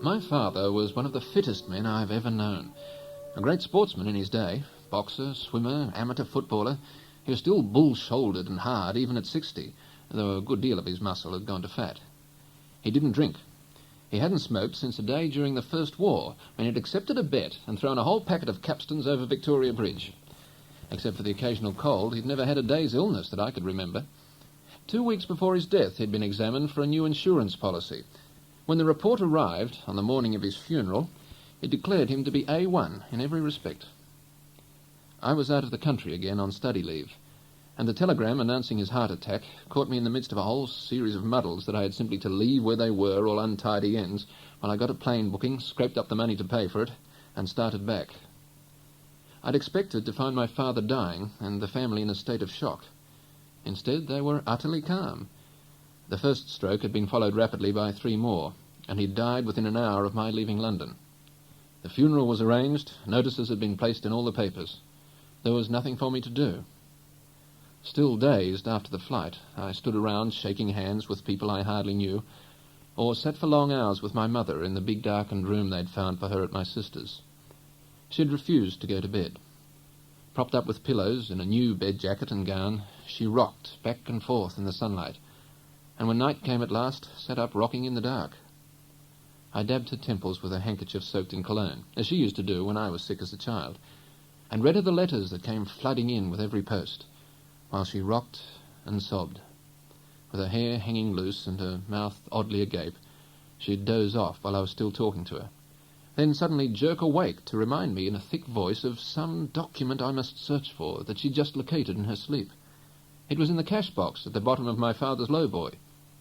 My father was one of the fittest men I've ever known. A great sportsman in his day, boxer, swimmer, amateur footballer. He was still bull-shouldered and hard even at 60, though a good deal of his muscle had gone to fat. He didn't drink. He hadn't smoked since a day during the First War, when he'd accepted a bet and thrown a whole packet of capstans over Victoria Bridge. Except for the occasional cold, he'd never had a day's illness that I could remember. 2 weeks before his death, he'd been examined for a new insurance policy. When the report arrived, on the morning of his funeral, it declared him to be A1 in every respect. I was out of the country again on study leave, and the telegram announcing his heart attack caught me in the midst of a whole series of muddles that I had simply to leave where they were, all untidy ends, while I got a plane booking, scraped up the money to pay for it, and started back. I'd expected to find my father dying and the family in a state of shock. Instead, they were utterly calm. The first stroke had been followed rapidly by 3 more, and he'd died within an hour of my leaving London. The funeral was arranged, notices had been placed in all the papers. There was nothing for me to do. Still dazed after the flight, I stood around shaking hands with people I hardly knew, or sat for long hours with my mother in the big darkened room they'd found for her at my sister's. She'd refused to go to bed. Propped up with pillows in a new bed jacket and gown, she rocked back and forth in the sunlight, and when night came at last, sat up rocking in the dark. I dabbed her temples with a handkerchief soaked in cologne, as she used to do when I was sick as a child, and read her the letters that came flooding in with every post, while she rocked and sobbed. With her hair hanging loose and her mouth oddly agape, she'd doze off while I was still talking to her, then suddenly jerk awake to remind me in a thick voice of some document I must search for that she'd just located in her sleep. It was in the cash box at the bottom of my father's lowboy,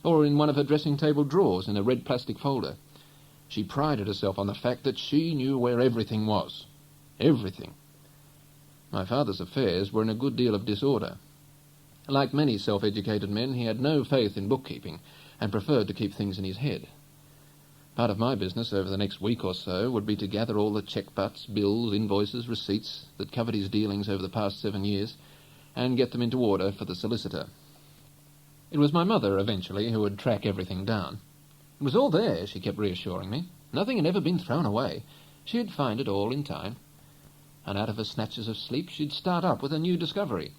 or in one of her dressing-table drawers in a red plastic folder. She prided herself on the fact that she knew where everything was. Everything. My father's affairs were in a good deal of disorder. Like many self-educated men, he had no faith in bookkeeping, and preferred to keep things in his head. Part of my business over the next week or so would be to gather all the cheque butts, bills, invoices, receipts that covered his dealings over the past 7 years, and get them into order for the solicitor. It was my mother, eventually, who would track everything down. It was all there, she kept reassuring me. Nothing had ever been thrown away. She'd find it all in time. And out of her snatches of sleep, she'd start up with a new discovery.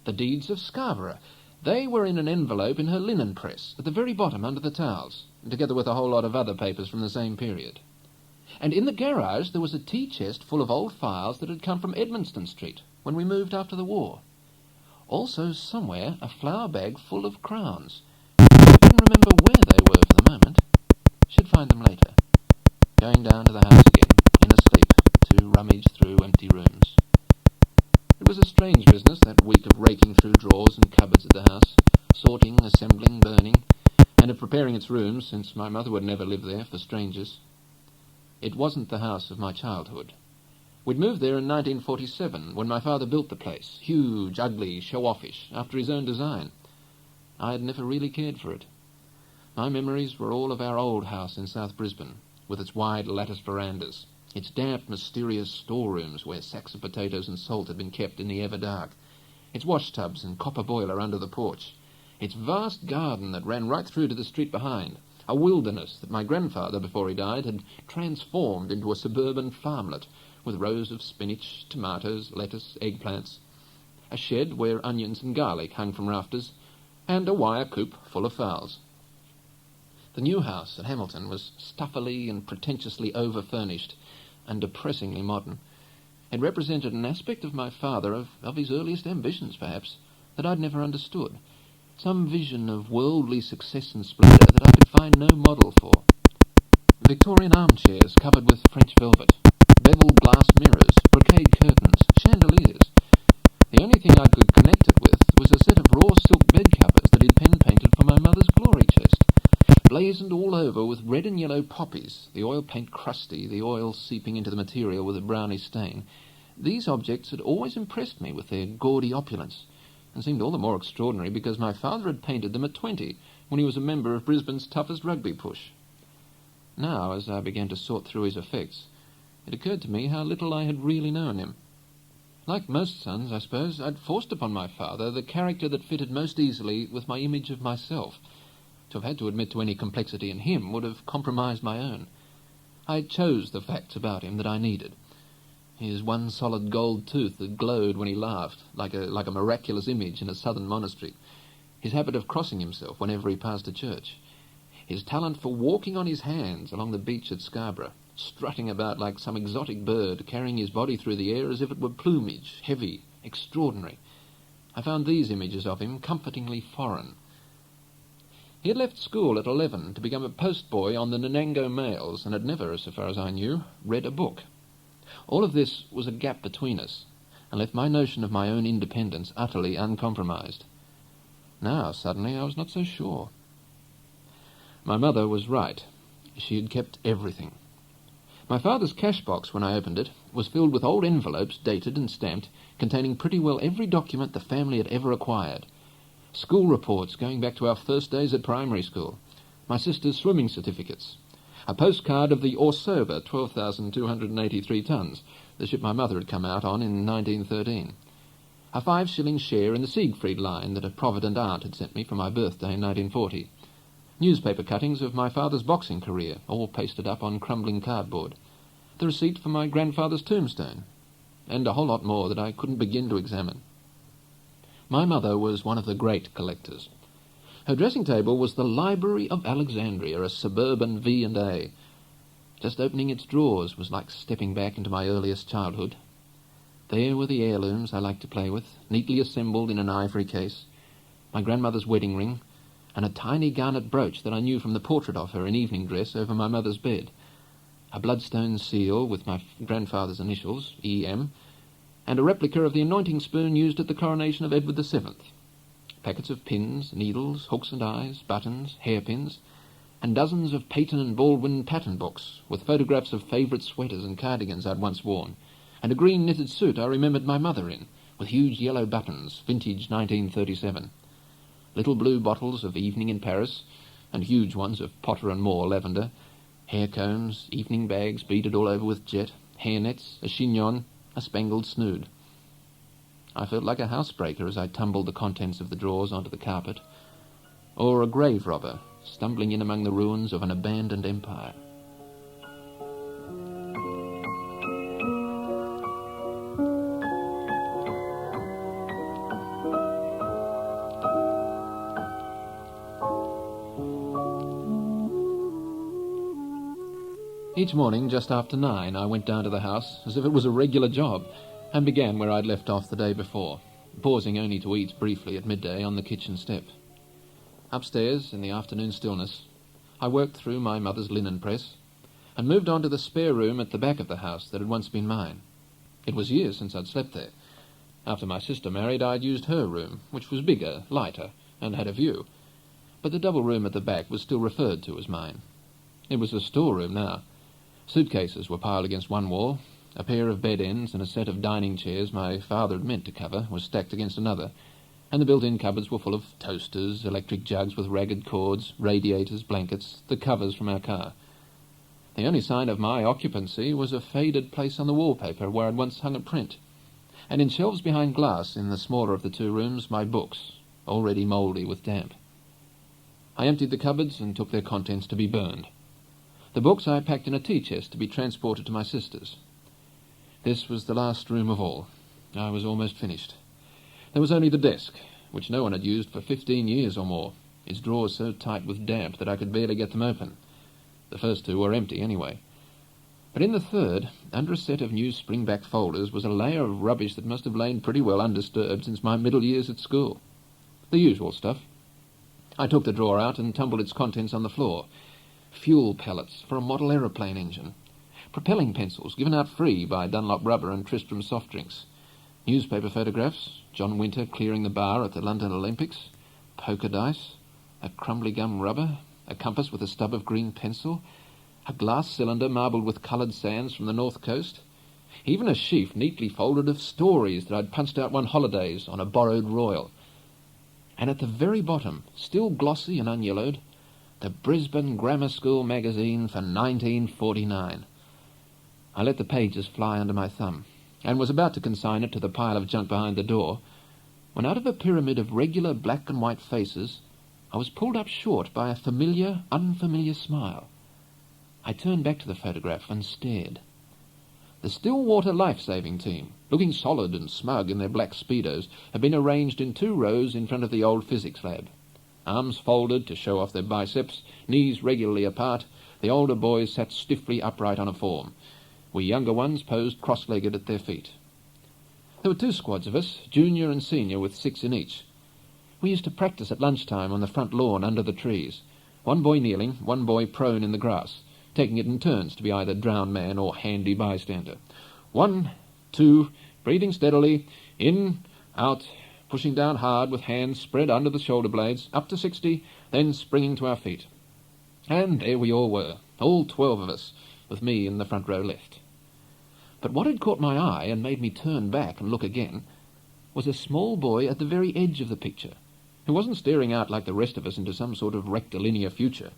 The deeds of Scarborough. They were in an envelope in her linen press, at the very bottom under the towels, together with a whole lot of other papers from the same period. And in the garage there was a tea chest full of old files that had come from Edmonstone Street, when we moved after the war. Also, somewhere, a flour bag full of crowns. I couldn't remember where they were for the moment. She'd find them later, going down to the house again, in her sleep, to rummage through empty rooms. It was a strange business, that week of raking through drawers and cupboards at the house, sorting, assembling, burning, and of preparing its rooms, since my mother would never live there, for strangers. It wasn't the house of my childhood. We'd moved there in 1947, when my father built the place, huge, ugly, show-offish, after his own design. I had never really cared for it. My memories were all of our old house in South Brisbane, with its wide latticed verandas, its damp, mysterious storerooms where sacks of potatoes and salt had been kept in the ever-dark, its washtubs and copper boiler under the porch, its vast garden that ran right through to the street behind, a wilderness that my grandfather, before he died, had transformed into a suburban farmlet, with rows of spinach, tomatoes, lettuce, eggplants, a shed where onions and garlic hung from rafters, and a wire coop full of fowls. The new house at Hamilton was stuffily and pretentiously over-furnished, and depressingly modern. It represented an aspect of my father, of his earliest ambitions, perhaps, that I'd never understood. Some vision of worldly success and splendour that I could find no model for. Victorian armchairs covered with French velvet, beveled glass mirrors, brocade curtains, chandeliers. The only thing I could connect it with was a set of raw silk bed covers that he'd pen-painted for my mother's glory chest, blazoned all over with red and yellow poppies, the oil paint crusty, the oil seeping into the material with a browny stain. These objects had always impressed me with their gaudy opulence, and seemed all the more extraordinary because my father had painted them at 20, when he was a member of Brisbane's toughest rugby push. Now, as I began to sort through his effects, it occurred to me how little I had really known him. Like most sons, I suppose, I'd forced upon my father the character that fitted most easily with my image of myself. To have had to admit to any complexity in him would have compromised my own. I chose the facts about him that I needed. His one solid gold tooth that glowed when he laughed, like a miraculous image in a southern monastery. His habit of crossing himself whenever he passed a church. His talent for walking on his hands along the beach at Scarborough, strutting about like some exotic bird, carrying his body through the air as if it were plumage, heavy, extraordinary. I found these images of him comfortingly foreign. He had left school at 11 to become a postboy on the Nanango mails and had never, so far as I knew, read a book. All of this was a gap between us, and left my notion of my own independence utterly uncompromised. Now, suddenly, I was not so sure. My mother was right. She had kept everything. My father's cash box, when I opened it, was filled with old envelopes, dated and stamped, containing pretty well every document the family had ever acquired. School reports going back to our first days at primary school, my sister's swimming certificates, a postcard of the Orsoba, 12,283 tons, the ship my mother had come out on in 1913, a 5-shilling share in the Siegfried line that a provident aunt had sent me for my birthday in 1940, newspaper cuttings of my father's boxing career, all pasted up on crumbling cardboard, the receipt for my grandfather's tombstone, and a whole lot more that I couldn't begin to examine. My mother was one of the great collectors. Her dressing table was the Library of Alexandria, a suburban V&A. Just opening its drawers was like stepping back into my earliest childhood. There were the heirlooms I liked to play with, neatly assembled in an ivory case, my grandmother's wedding ring, and a tiny garnet brooch that I knew from the portrait of her in evening dress over my mother's bed, a bloodstone seal with my grandfather's initials, E.M., and a replica of the anointing spoon used at the coronation of Edward VII. Packets of pins, needles, hooks and eyes, buttons, hairpins, and dozens of Peyton and Baldwin pattern books with photographs of favourite sweaters and cardigans I'd once worn, and a green knitted suit I remembered my mother in, with huge yellow buttons, vintage 1937. Little blue bottles of Evening in Paris, and huge ones of Potter and Moore lavender, hair combs, evening bags beaded all over with jet, hair nets, a chignon, a spangled snood. I felt like a housebreaker as I tumbled the contents of the drawers onto the carpet, or a grave robber stumbling in among the ruins of an abandoned empire. Each morning, just after 9, I went down to the house as if it was a regular job, and began where I'd left off the day before, pausing only to eat briefly at midday on the kitchen step. Upstairs, in the afternoon stillness, I worked through my mother's linen press, and moved on to the spare room at the back of the house that had once been mine. It was years since I'd slept there. After my sister married, I'd used her room, which was bigger, lighter, and had a view, but the double room at the back was still referred to as mine. It was a storeroom now. Suitcases were piled against one wall, a pair of bed ends and a set of dining chairs my father had meant to cover was stacked against another, and the built-in cupboards were full of toasters, electric jugs with ragged cords, radiators, blankets, the covers from our car. The only sign of my occupancy was a faded place on the wallpaper where I'd once hung a print, and in shelves behind glass in the smaller of the two rooms my books, already mouldy with damp. I emptied the cupboards and took their contents to be burned. The books I packed in a tea chest to be transported to my sister's. This was the last room of all. I was almost finished. There was only the desk, which no one had used for 15 years or more, its drawers so tight with damp that I could barely get them open. The first two were empty anyway. But in the third, under a set of new spring-back folders, was a layer of rubbish that must have lain pretty well undisturbed since my middle years at school. The usual stuff. I took the drawer out and tumbled its contents on the floor. Fuel pellets for a model aeroplane engine, propelling pencils given out free by Dunlop Rubber and Tristram soft drinks, newspaper photographs, John Winter clearing the bar at the London Olympics, poker dice, a crumbly gum rubber, a compass with a stub of green pencil, a glass cylinder marbled with coloured sands from the north coast, even a sheaf neatly folded of stories that I'd punched out one holidays on a borrowed Royal. And at the very bottom, still glossy and unyellowed, the Brisbane Grammar School magazine for 1949. I let the pages fly under my thumb, and was about to consign it to the pile of junk behind the door, when out of a pyramid of regular black and white faces, I was pulled up short by a familiar, unfamiliar smile. I turned back to the photograph and stared. The Stillwater life-saving team, looking solid and smug in their black Speedos, had been arranged in 2 rows in front of the old physics lab. Arms folded to show off their biceps, knees regularly apart, the older boys sat stiffly upright on a form. We younger ones posed cross-legged at their feet. There were 2 squads of us, junior and senior, with 6 in each. We used to practice at lunchtime on the front lawn under the trees, one boy kneeling, one boy prone in the grass, taking it in turns to be either drowned man or handy bystander. 1, 2, breathing steadily, in, out, pushing down hard with hands spread under the shoulder blades, up to 60, then springing to our feet. And there we all were, all 12 of us, with me in the front row left. But what had caught my eye and made me turn back and look again was a small boy at the very edge of the picture, who wasn't staring out like the rest of us into some sort of rectilinear future,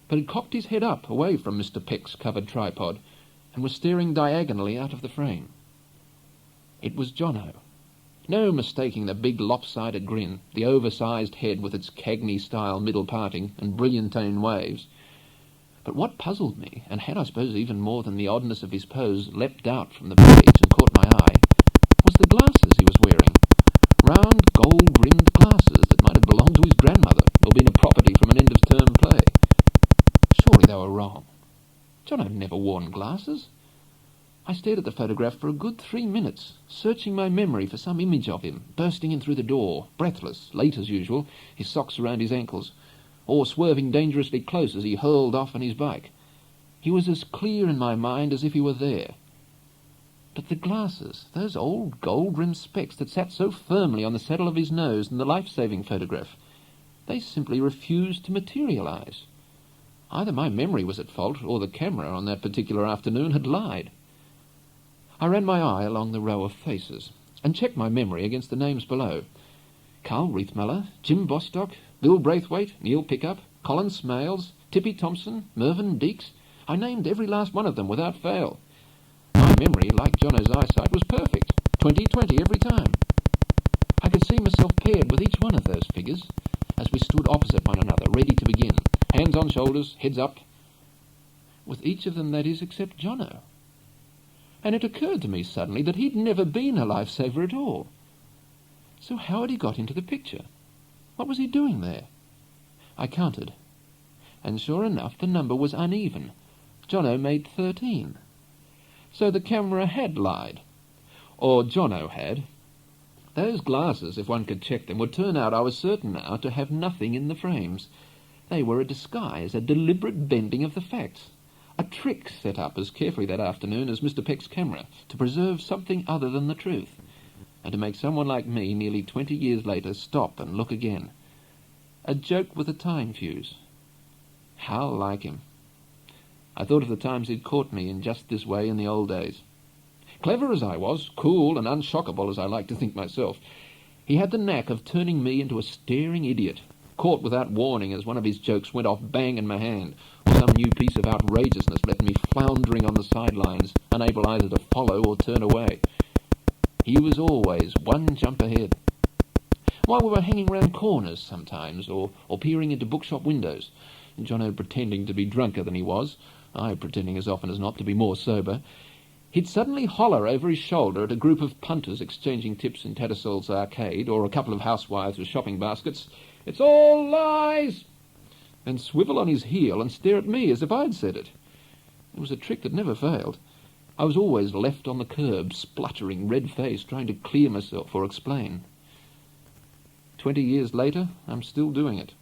but had cocked his head up away from Mr. Peck's covered tripod and was staring diagonally out of the frame. It was Johnno. No mistaking the big lopsided grin, the oversized head with its Cagney-style middle parting and brilliantine waves. But what puzzled me, and had I suppose even more than the oddness of his pose leapt out from the page and caught my eye, was the glasses he was wearing. Round, gold-rimmed glasses that might have belonged to his grandmother or been a property from an end-of-term play. Surely they were wrong. John had never worn glasses. I stared at the photograph for a good 3 minutes, searching my memory for some image of him, bursting in through the door, breathless, late as usual, his socks around his ankles, or swerving dangerously close as he hurled off on his bike. He was as clear in my mind as if he were there. But the glasses, those old gold-rimmed specs that sat so firmly on the saddle of his nose in the life-saving photograph, they simply refused to materialize. Either my memory was at fault, or the camera on that particular afternoon had lied. I ran my eye along the row of faces, and checked my memory against the names below. Carl Reithmuller, Jim Bostock, Bill Braithwaite, Neil Pickup, Colin Smales, Tippy Thompson, Mervyn Deeks. I named every last one of them without fail. My memory, like Johnno's eyesight, was perfect, 20/20 every time. I could see myself paired with each one of those figures, as we stood opposite one another, ready to begin, hands on shoulders, heads up. With each of them, that is, except Johnno. And it occurred to me suddenly that he'd never been a lifesaver at all. So how had he got into the picture? What was he doing there? I counted, and sure enough the number was uneven. Johnno made 13. So the camera had lied. Or Johnno had. Those glasses, if one could check them, would turn out, I was certain now, to have nothing in the frames. They were a disguise, a deliberate bending of the facts. A trick set up as carefully that afternoon as Mr. Peck's camera, to preserve something other than the truth, and to make someone like me, nearly 20 years later, stop and look again. A joke with a time fuse. How like him. I thought of the times he'd caught me in just this way in the old days. Clever as I was, cool and unshockable as I like to think myself, he had the knack of turning me into a staring idiot, caught without warning as one of his jokes went off bang in my hand, or some new piece of outrageousness left me floundering on the sidelines, unable either to follow or turn away. He was always one jump ahead. While we were hanging round corners sometimes, or peering into bookshop windows, Johnno pretending to be drunker than he was, I pretending as often as not to be more sober, he'd suddenly holler over his shoulder at a group of punters exchanging tips in Tattersall's arcade, or a couple of housewives with shopping baskets, "It's all lies!" and swivel on his heel and stare at me as if I'd said it. It was a trick that never failed. I was always left on the curb, spluttering, red-faced, trying to clear myself or explain. 20 years later, I'm still doing it.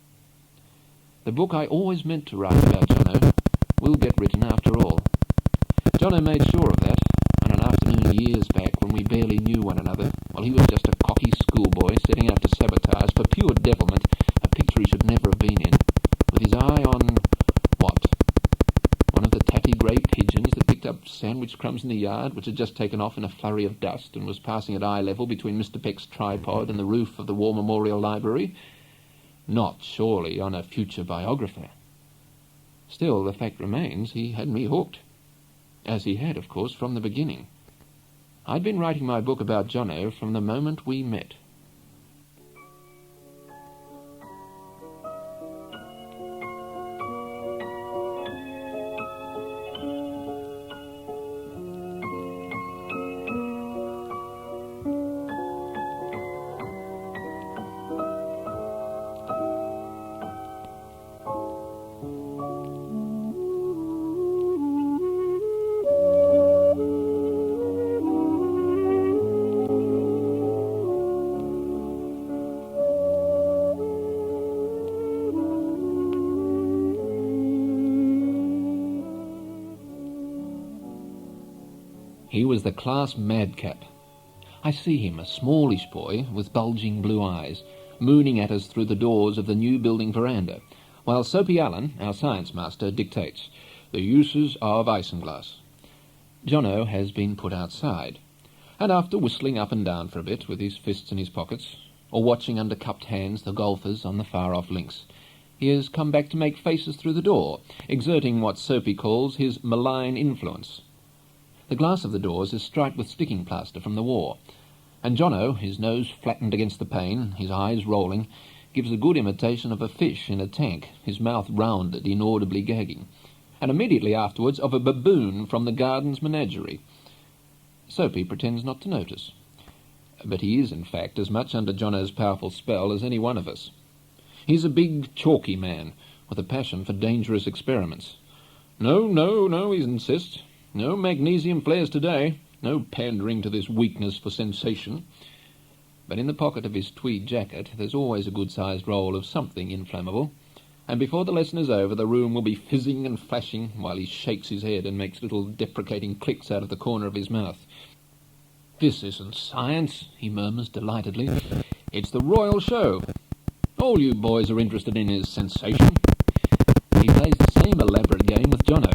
The book I always meant to write about Johnno will get written after all. Johnno made sure of that on an afternoon years back when we barely knew one another, while he was just a cocky schoolboy setting out to sabotage, for pure devilment, a picture he should never have been in, with his eye on what? One of the tatty grey pigeons that picked up sandwich crumbs in the yard, which had just taken off in a flurry of dust and was passing at eye level between Mr. Peck's tripod and the roof of the War Memorial Library? Not, surely, on a future biographer. Still, the fact remains, he had me hooked. As he had, of course, from the beginning. I'd been writing my book about Johnno from the moment we met. He was the class madcap. I see him, a smallish boy with bulging blue eyes, mooning at us through the doors of the new building veranda, while Soapy Allen, our science master, dictates the uses of isinglass. Johnno has been put outside, and after whistling up and down for a bit with his fists in his pockets, or watching under cupped hands the golfers on the far-off links, he has come back to make faces through the door, exerting what Soapy calls his malign influence. The glass of the doors is striped with sticking plaster from the war, and Johnno, his nose flattened against the pane, his eyes rolling, gives a good imitation of a fish in a tank, his mouth rounded, inaudibly gagging, and immediately afterwards of a baboon from the Gardens Menagerie. Soapy pretends not to notice, but he is, in fact, as much under Johnno's powerful spell as any one of us. He's a big, chalky man, with a passion for dangerous experiments. No, he insists. No magnesium flares today. No pandering to this weakness for sensation. But in the pocket of his tweed jacket there's always a good-sized roll of something inflammable, and before the lesson is over the room will be fizzing and flashing while he shakes his head and makes little deprecating clicks out of the corner of his mouth. "This isn't science," he murmurs delightedly. "It's the Royal Show. All you boys are interested in is sensation." He plays the same elaborate game with Johnno,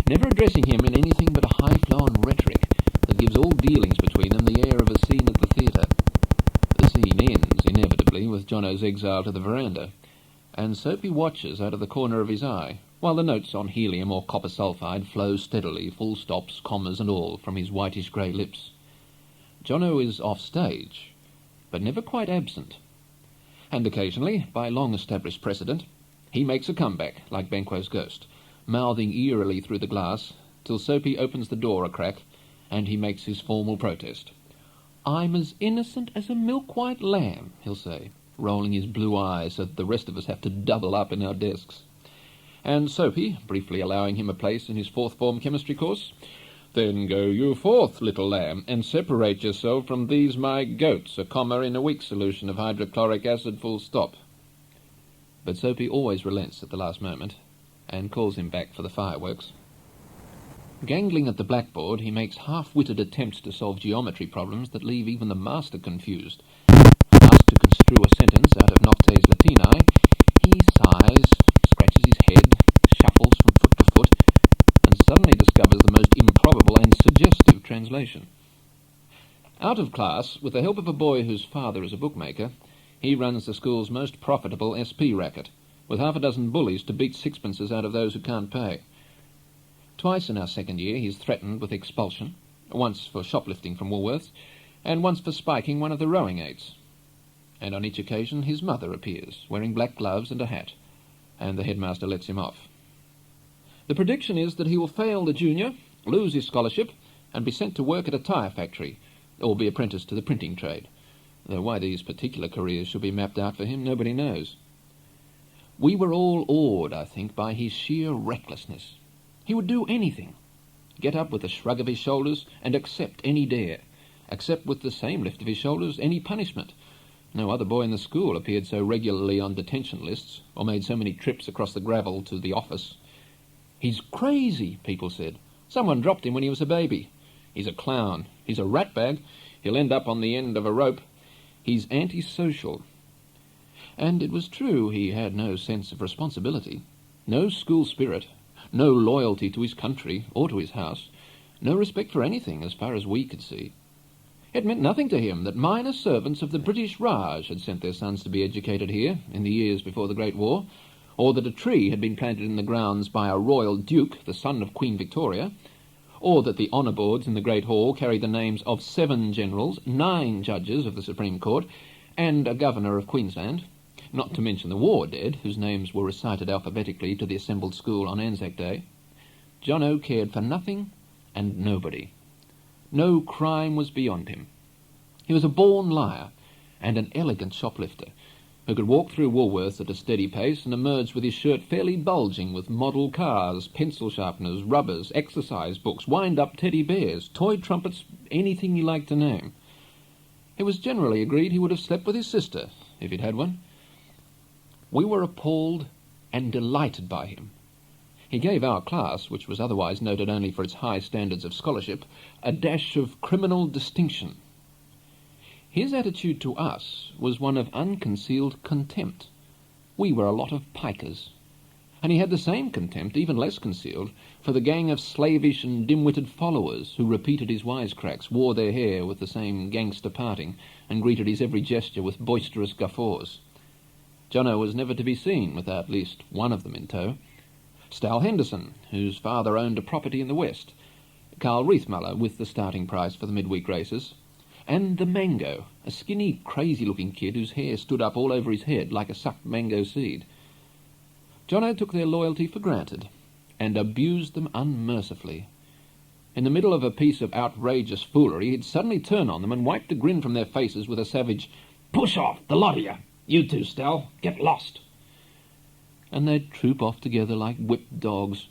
never addressing him in anything but a high-flown rhetoric that gives all dealings between them the air of a scene at the theatre. The scene ends, inevitably, with Johnno's exile to the veranda, and Soapy watches out of the corner of his eye, while the notes on helium or copper sulphide flow steadily, full stops, commas and all, from his whitish-grey lips. Johnno is off stage, but never quite absent. And occasionally, by long-established precedent, he makes a comeback, like Banquo's ghost, mouthing eerily through the glass, till Soapy opens the door a crack, and he makes his formal protest. "I'm as innocent as a milk-white lamb," he'll say, rolling his blue eyes so that the rest of us have to double up in our desks. And Soapy, briefly allowing him a place in his fourth-form chemistry course, "Then go you forth, little lamb, and separate yourself from these my goats, a comma in a weak solution of hydrochloric acid, full stop." But Soapy always relents at the last moment, and calls him back for the fireworks. Gangling at the blackboard, he makes half-witted attempts to solve geometry problems that leave even the master confused. Asked to construe a sentence out of Noctes Latini, he sighs, scratches his head, shuffles from foot to foot, and suddenly discovers the most improbable and suggestive translation. Out of class, with the help of a boy whose father is a bookmaker, he runs the school's most profitable SP racket, with half a dozen bullies to beat sixpences out of those who can't pay. Twice in our second year he's threatened with expulsion, once for shoplifting from Woolworths, and once for spiking one of the rowing eights. And on each occasion his mother appears, wearing black gloves and a hat, and the headmaster lets him off. The prediction is that he will fail the junior, lose his scholarship, and be sent to work at a tyre factory, or be apprenticed to the printing trade, though why these particular careers should be mapped out for him nobody knows. We were all awed, I think, by his sheer recklessness. He would do anything, get up with a shrug of his shoulders and accept any dare, accept with the same lift of his shoulders any punishment. No other boy in the school appeared so regularly on detention lists, or made so many trips across the gravel to the office. "He's crazy," people said. "Someone dropped him when he was a baby. He's a clown. He's a ratbag. He'll end up on the end of a rope. He's antisocial." And it was true, he had no sense of responsibility, no school spirit, no loyalty to his country or to his house, no respect for anything as far as we could see. It meant nothing to him that minor servants of the British Raj had sent their sons to be educated here in the years before the Great War, or that a tree had been planted in the grounds by a royal duke, the son of Queen Victoria, or that the honour boards in the Great Hall carried the names of 7 generals, 9 judges of the Supreme Court, and a governor of Queensland, not to mention the war dead, whose names were recited alphabetically to the assembled school on Anzac Day. Johnno cared for nothing and nobody. No crime was beyond him. He was a born liar and an elegant shoplifter, who could walk through Woolworths at a steady pace and emerge with his shirt fairly bulging with model cars, pencil sharpeners, rubbers, exercise books, wind-up teddy bears, toy trumpets, anything you liked to name. It was generally agreed he would have slept with his sister, if he'd had one. We were appalled and delighted by him. He gave our class, which was otherwise noted only for its high standards of scholarship, a dash of criminal distinction. His attitude to us was one of unconcealed contempt. We were a lot of pikers. And he had the same contempt, even less concealed, for the gang of slavish and dim-witted followers who repeated his wisecracks, wore their hair with the same gangster parting, and greeted his every gesture with boisterous guffaws. Johnno was never to be seen without at least one of them in tow. Stal Henderson, whose father owned a property in the West, Carl Reithmuller with the starting price for the midweek races, and the Mango, a skinny, crazy-looking kid whose hair stood up all over his head like a sucked mango seed. Johnno took their loyalty for granted and abused them unmercifully. In the middle of a piece of outrageous foolery, he'd suddenly turn on them and wipe the grin from their faces with a savage, "Push off, the lot of you! You too, Stal, get lost!" And they'd troop off together like whipped dogs.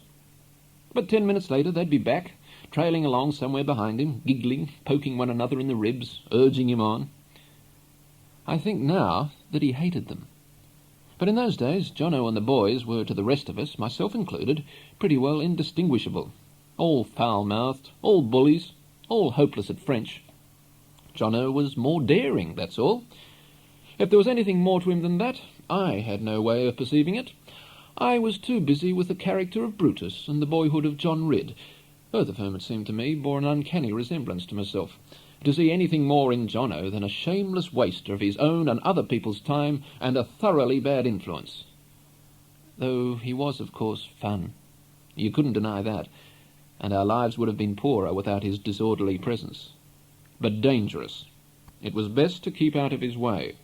But 10 minutes later they'd be back, trailing along somewhere behind him, giggling, poking one another in the ribs, urging him on. I think now that he hated them. But in those days, Johnno and the boys were, to the rest of us, myself included, pretty well indistinguishable. All foul-mouthed, all bullies, all hopeless at French. Johnno was more daring, that's all. If there was anything more to him than that, I had no way of perceiving it. I was too busy with the character of Brutus and the boyhood of John Ridd, both of whom, it seemed to me, bore an uncanny resemblance to myself, to see anything more in Johnno than a shameless waster of his own and other people's time and a thoroughly bad influence. Though he was, of course, fun. You couldn't deny that, and our lives would have been poorer without his disorderly presence. But dangerous. It was best to keep out of his way.